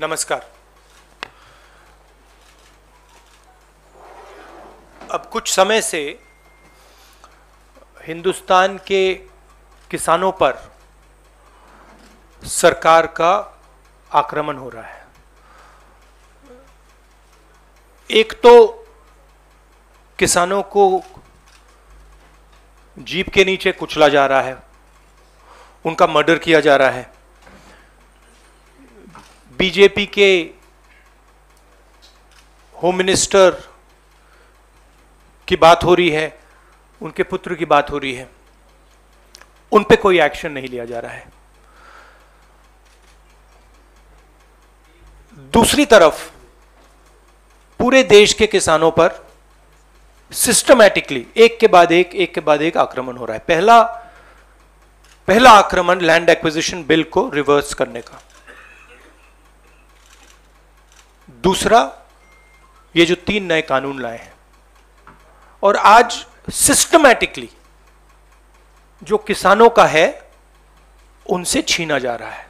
नमस्कार। अब कुछ समय से हिंदुस्तान के किसानों पर सरकार का आक्रमण हो रहा है। एक तो किसानों को जीप के नीचे कुचला जा रहा है, उनका मर्डर किया जा रहा है। बीजेपी के होम मिनिस्टर की बात हो रही है, उनके पुत्र की बात हो रही है, उन पे कोई एक्शन नहीं लिया जा रहा है। दूसरी तरफ पूरे देश के किसानों पर सिस्टमैटिकली एक के बाद एक आक्रमण हो रहा है। पहला आक्रमण लैंड एक्विजिशन बिल को रिवर्स करने का, दूसरा ये जो 3 नए कानून लाए हैं, और आज सिस्टमैटिकली जो किसानों का है उनसे छीना जा रहा है।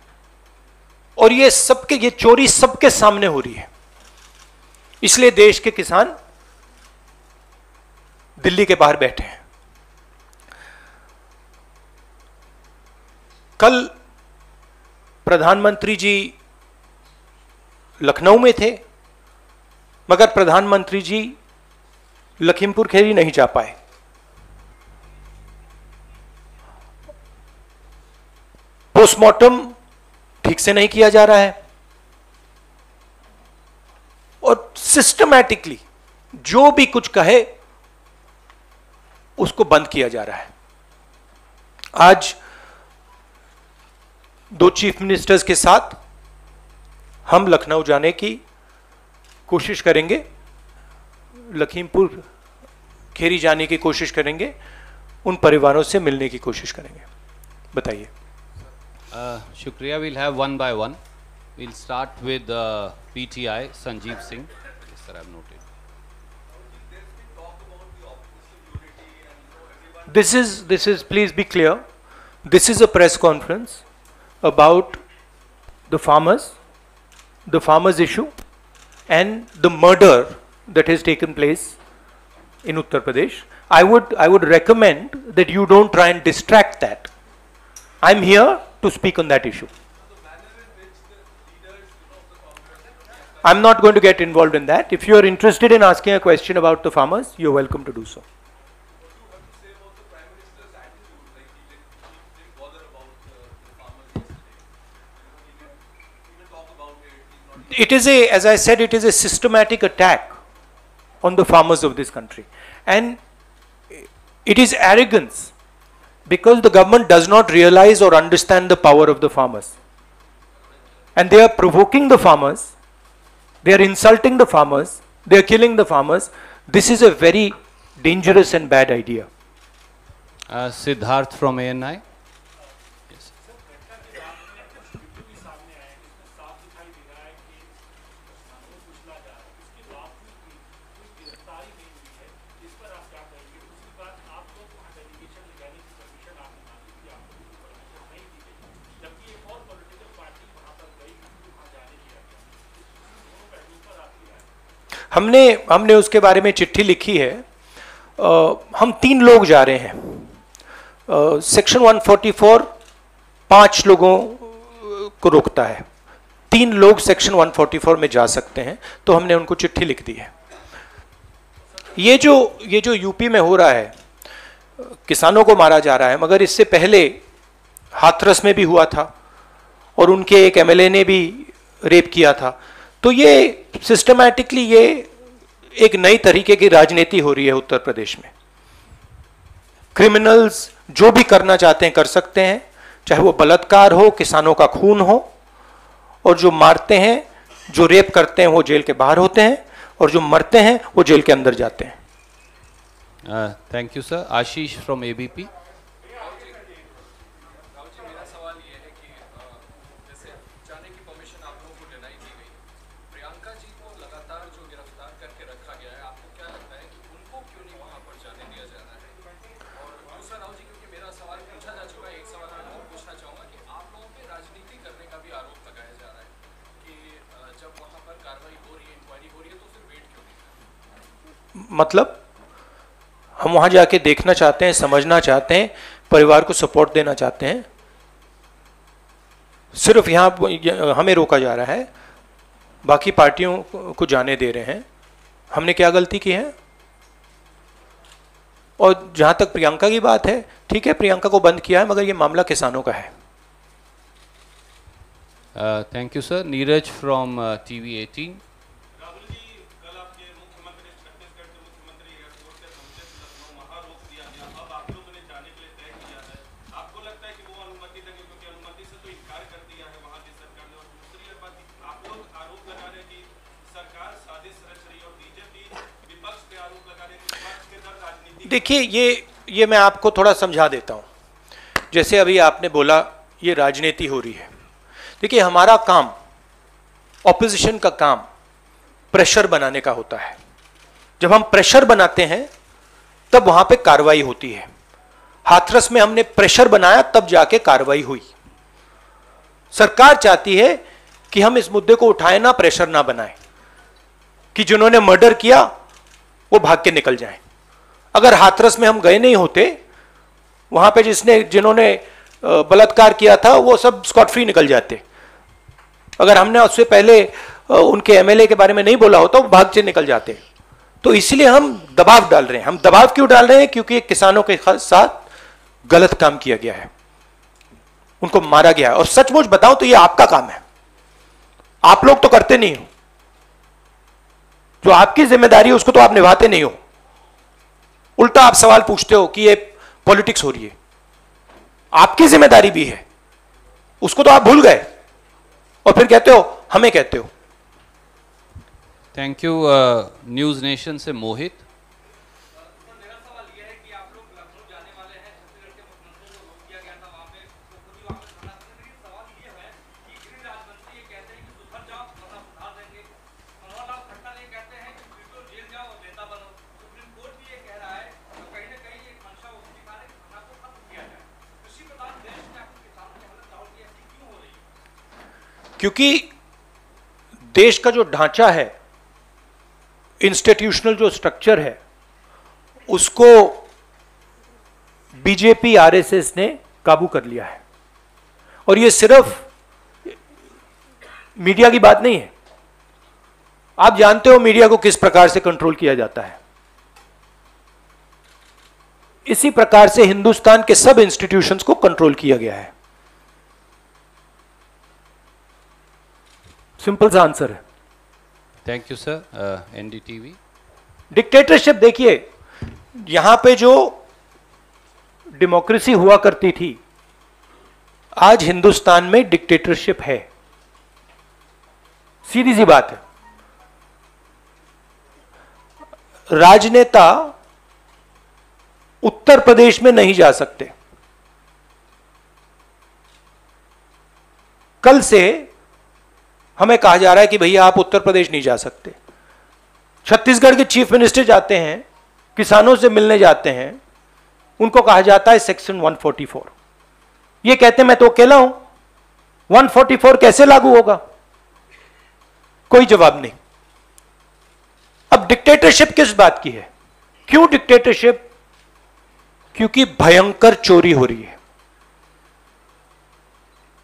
और ये चोरी सबके सामने हो रही है। इसलिए देश के किसान दिल्ली के बाहर बैठे हैं। कल प्रधानमंत्री जी लखनऊ में थे, मगर प्रधानमंत्री जी लखीमपुर खीरी नहीं जा पाए। पोस्टमार्टम ठीक से नहीं किया जा रहा है और सिस्टमैटिकली जो भी कुछ कहे उसको बंद किया जा रहा है। आज 2 चीफ मिनिस्टर्स के साथ हम लखनऊ जाने की कोशिश करेंगे, लखीमपुर खीरी जाने की कोशिश करेंगे, उन परिवारों से मिलने की कोशिश करेंगे। बताइए। शुक्रिया। Will have one by one. Will start with PTI Sanjeev Singh. Yes, sir, I have noted. This is please be clear, this is a press conference about the farmers issue and the murder that has taken place in Uttar Pradesh. I would recommend that you don't try and distract that. I'm here to speak on that issue. I'm not going to get involved in that. If you are interested in asking a question about the farmers, you're welcome to do so. It is as I said, it is a systematic attack on the farmers of this country. And it is arrogance because the government does not realize or understand the power of the farmers. And they are provoking the farmers, they are insulting the farmers, they are killing the farmers. This is a very dangerous and bad idea. Siddharth from ANI. Yes. हमने उसके बारे में चिट्ठी लिखी है। हम 3 लोग जा रहे हैं। सेक्शन 144 5 लोगों को रोकता है, 3 लोग सेक्शन 144 में जा सकते हैं, तो हमने उनको चिट्ठी लिख दी है। ये जो यूपी में हो रहा है, किसानों को मारा जा रहा है, मगर इससे पहले हाथरस में भी हुआ था और उनके एक एमएलए ने भी रेप किया था। तो ये सिस्टमैटिकली ये एक नई तरीके की राजनीति हो रही है उत्तर प्रदेश में। क्रिमिनल्स जो भी करना चाहते हैं कर सकते हैं, चाहे वो बलात्कार हो, किसानों का खून हो, और जो मारते हैं, जो रेप करते हैं वो जेल के बाहर होते हैं, और जो मरते हैं वो जेल के अंदर जाते हैं। Thank you sir. Ashish from ABP. मतलब हम वहां जाके देखना चाहते हैं, समझना चाहते हैं, परिवार को सपोर्ट देना चाहते हैं। सिर्फ यहां हमें रोका जा रहा है, बाकी पार्टियों को जाने दे रहे हैं। हमने क्या गलती की है? और जहां तक प्रियंका की बात है, ठीक है, प्रियंका को बंद किया है, मगर ये मामला किसानों का है। Thank you sir. Neeraj from TV 18। देखिए, ये मैं आपको थोड़ा समझा देता हूं। जैसे अभी आपने बोला ये राजनीति हो रही है। देखिए, हमारा काम, ऑपोजिशन का काम प्रेशर बनाने का होता है। जब हम प्रेशर बनाते हैं तब वहां पे कार्रवाई होती है। हाथरस में हमने प्रेशर बनाया, तब जाके कार्रवाई हुई। सरकार चाहती है कि हम इस मुद्दे को उठाएं ना, प्रेशर ना बनाएं, कि जिन्होंने मर्डर किया वो भाग के निकल जाएं। अगर हाथरस में हम गए नहीं होते, वहां पे जिन्होंने बलात्कार किया था वो सब स्कॉट फ्री निकल जाते। अगर हमने उससे पहले उनके एमएलए के बारे में नहीं बोला होता, वो भाग से निकल जाते। तो इसलिए हम दबाव डाल रहे हैं। हम दबाव क्यों डाल रहे हैं? क्योंकि किसानों के साथ गलत काम किया गया है, उनको मारा गया है। और सचमुच बताओ तो ये आपका काम है, आप लोग तो करते नहीं हो। जो आपकी जिम्मेदारी है उसको तो आप निभाते नहीं हो। उल्टा आप सवाल पूछते हो कि ये पॉलिटिक्स हो रही है। आपकी जिम्मेदारी भी है, उसको तो आप भूल गए और फिर कहते हो हमें कहते हो। Thank you. न्यूज नेशन से मोहित। क्योंकि देश का जो ढांचा है, इंस्टीट्यूशनल जो स्ट्रक्चर है, उसको बीजेपी आरएसएस ने काबू कर लिया है। और ये सिर्फ मीडिया की बात नहीं है। आप जानते हो मीडिया को किस प्रकार से कंट्रोल किया जाता है। इसी प्रकार से हिंदुस्तान के सब इंस्टीट्यूशंस को कंट्रोल किया गया है। सिंपल सा आंसर है। Thank you sir. NDTV. Dictatorship, देखिए यहां पे जो डेमोक्रेसी हुआ करती थी, आज हिंदुस्तान में डिक्टेटरशिप है। सीधी सी बात है। राजनेता उत्तर प्रदेश में नहीं जा सकते। कल से हमें कहा जा रहा है कि भैया आप उत्तर प्रदेश नहीं जा सकते। छत्तीसगढ़ के चीफ मिनिस्टर जाते हैं, किसानों से मिलने जाते हैं, उनको कहा जाता है सेक्शन 144। ये कहते हैं मैं तो अकेला हूं, 144 कैसे लागू होगा? कोई जवाब नहीं। अब डिक्टेटरशिप किस बात की है? क्यों डिक्टेटरशिप? क्योंकि भयंकर चोरी हो रही है।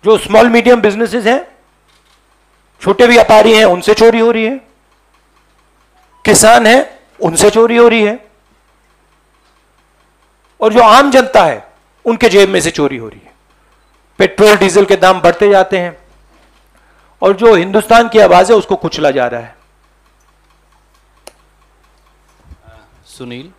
जो स्मॉल मीडियम बिजनेसेस हैं, छोटे व्यापारी हैं, उनसे चोरी हो रही है। किसान हैं, उनसे चोरी हो रही है। और जो आम जनता है, उनके जेब में से चोरी हो रही है। पेट्रोल डीजल के दाम बढ़ते जाते हैं और जो हिंदुस्तान की आवाज है उसको कुचला जा रहा है। Sunil.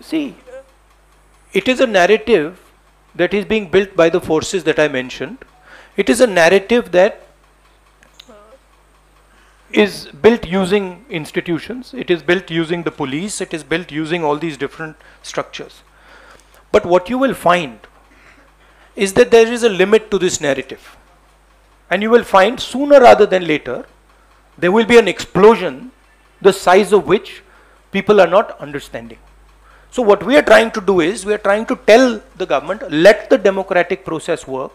See, it is a narrative that is being built by the forces that I mentioned. It is a narrative that is built using institutions, it is built using the police, it is built using all these different structures. But what you will find is that there is a limit to this narrative. And you will find sooner rather than later, there will be an explosion, the size of which people are not understanding. So what we are trying to do is, we are trying to tell the government, let the democratic process work.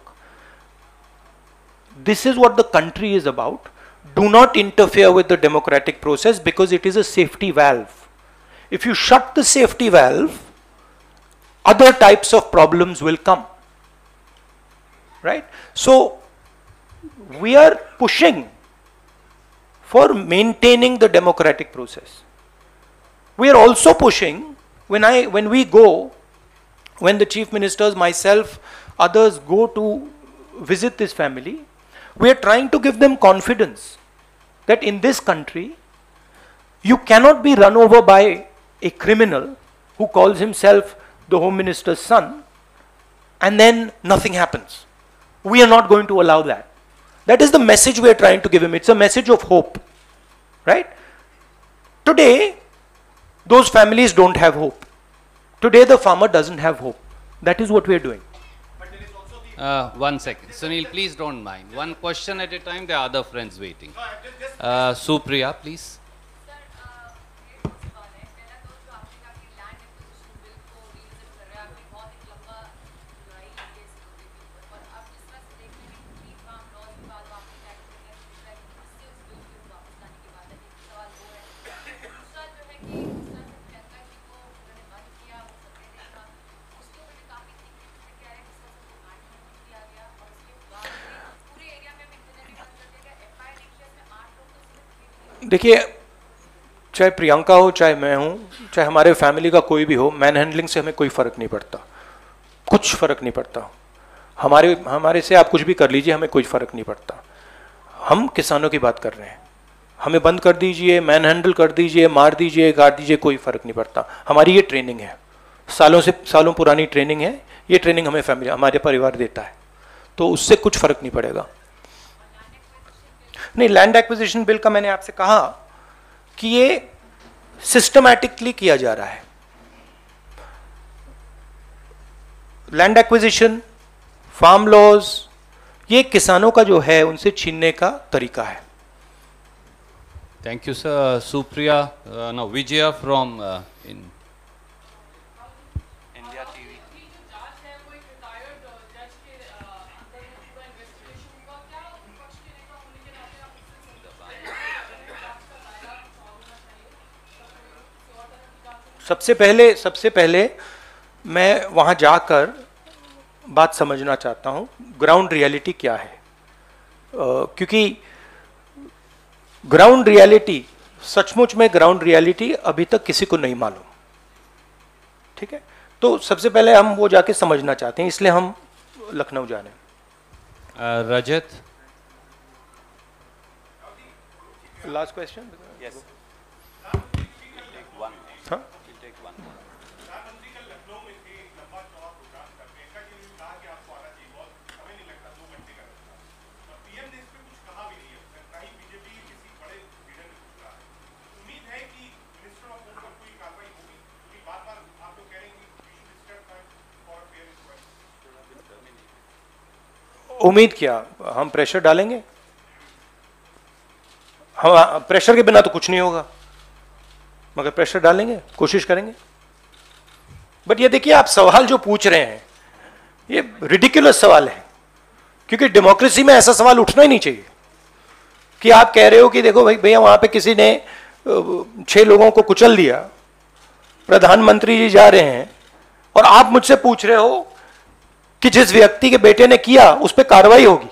This is what the country is about. Do not interfere with the democratic process because it is a safety valve. If you shut the safety valve, other types of problems will come. Right? So we are pushing for maintaining the democratic process. We are also pushing, when the chief ministers, myself, others go to visit this family, we are trying to give them confidence that in this country, you cannot be run over by a criminal who calls himself the Home Minister's son, and then nothing happens. We are not going to allow that. That is the message we are trying to give him. It's a message of hope. Right? Today, those families don't have hope. Today, the farmer doesn't have hope. That is what we are doing. 1 second. Sunil, please don't mind. One question at a time. There are other friends waiting. Supriya, please. देखिए, चाहे प्रियंका हो, चाहे मैं हूं, चाहे हमारे family का कोई भी हो, मैन हैंडलिंग से हमें कोई फर्क नहीं पड़ता, कुछ फर्क नहीं पड़ता। हमारे से आप कुछ भी कर लीजिए, हमें कोई फर्क नहीं पड़ता। हम किसानों की बात कर रहे हैं। हमें बंद कर दीजिए, मैन हैंडल कर दीजिए, मार दीजिए, काट दीजिए, कोई फर्क नहीं पड़ता। हमारी ये ट्रेनिंग है, सालों पुरानी ट्रेनिंग है। ये ट्रेनिंग हमें फैमिली, हमारे परिवार देता है, तो उससे कुछ फर्क नहीं पड़ेगा। नहीं, लैंड एक्विजिशन बिल का मैंने आपसे कहा कि ये सिस्टमैटिकली किया जा रहा है। लैंड एक्विजिशन, फार्म लॉज, ये किसानों का जो है उनसे छीनने का तरीका है। Thank you sir. Supriya, no, Vijaya from इन सबसे पहले मैं वहाँ जाकर बात समझना चाहता हूँ, ग्राउंड रियलिटी क्या है। क्योंकि ग्राउंड रियलिटी, सचमुच में ग्राउंड रियलिटी अभी तक किसी को नहीं मालूम। ठीक है, तो सबसे पहले हम वो जाके समझना चाहते हैं, इसलिए हम लखनऊ जा रहे हैं। रजत, लास्ट क्वेश्चन। यस, उम्मीद क्या, हम प्रेशर डालेंगे? हम प्रेशर के बिना तो कुछ नहीं होगा, मगर प्रेशर डालेंगे, कोशिश करेंगे। बट ये देखिए, आप सवाल जो पूछ रहे हैं ये रिडिकुलस सवाल है, क्योंकि डेमोक्रेसी में ऐसा सवाल उठना ही नहीं चाहिए कि आप कह रहे हो कि देखो भाई भैया वहां पे किसी ने 6 लोगों को कुचल दिया, प्रधानमंत्री जी जा रहे हैं और आप मुझसे पूछ रहे हो कि जिस व्यक्ति के बेटे ने किया उस पर कार्रवाई होगी।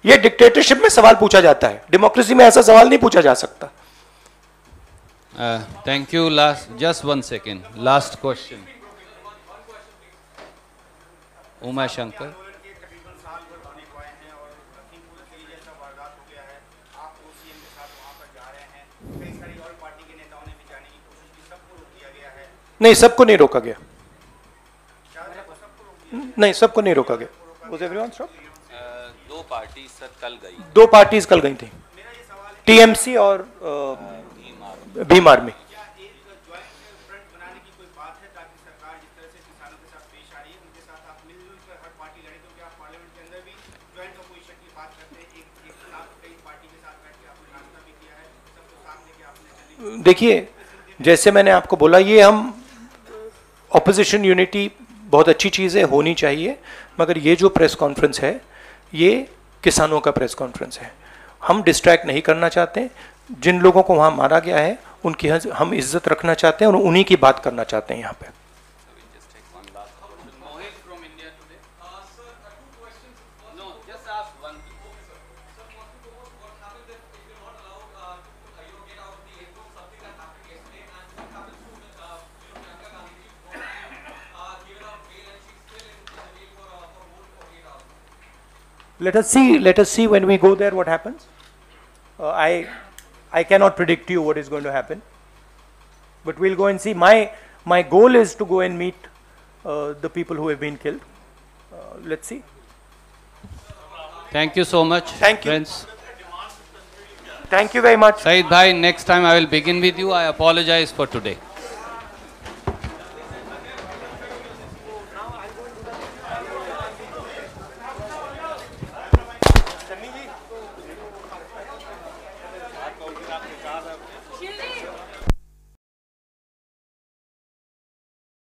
यह डिक्टेटरशिप में सवाल पूछा जाता है, डेमोक्रेसी में ऐसा सवाल नहीं पूछा जा सकता। Thank you. Last, just 1 second, last question. Uma Shankar. नहीं, सबको नहीं रोका गया, नहीं सबको नहीं रोका गया। Was everyone stopped? 2 parties sir कल गई, 2 पार्टीज कल गई थी। टीएमसी और भीम आर्मी। देखिए, जैसे मैंने आपको बोला, ये हम ऑपोजिशन यूनिटी बहुत अच्छी चीज़ है, होनी चाहिए, मगर ये जो प्रेस कॉन्फ्रेंस है ये किसानों का प्रेस कॉन्फ्रेंस है। हम डिस्ट्रैक्ट नहीं करना चाहते, जिन लोगों को वहाँ मारा गया है उनकी हम इज्जत रखना चाहते हैं और उन्हीं की बात करना चाहते हैं यहाँ पे। Let us see when we go there what happens. I cannot predict to you what is going to happen, but we'll go and see. My goal is to go and meet the people who have been killed. Let's see. Thank you so much. Thank you. Friends. Thank you very much. Saeed bhai, next time I will begin with you. I apologize for today.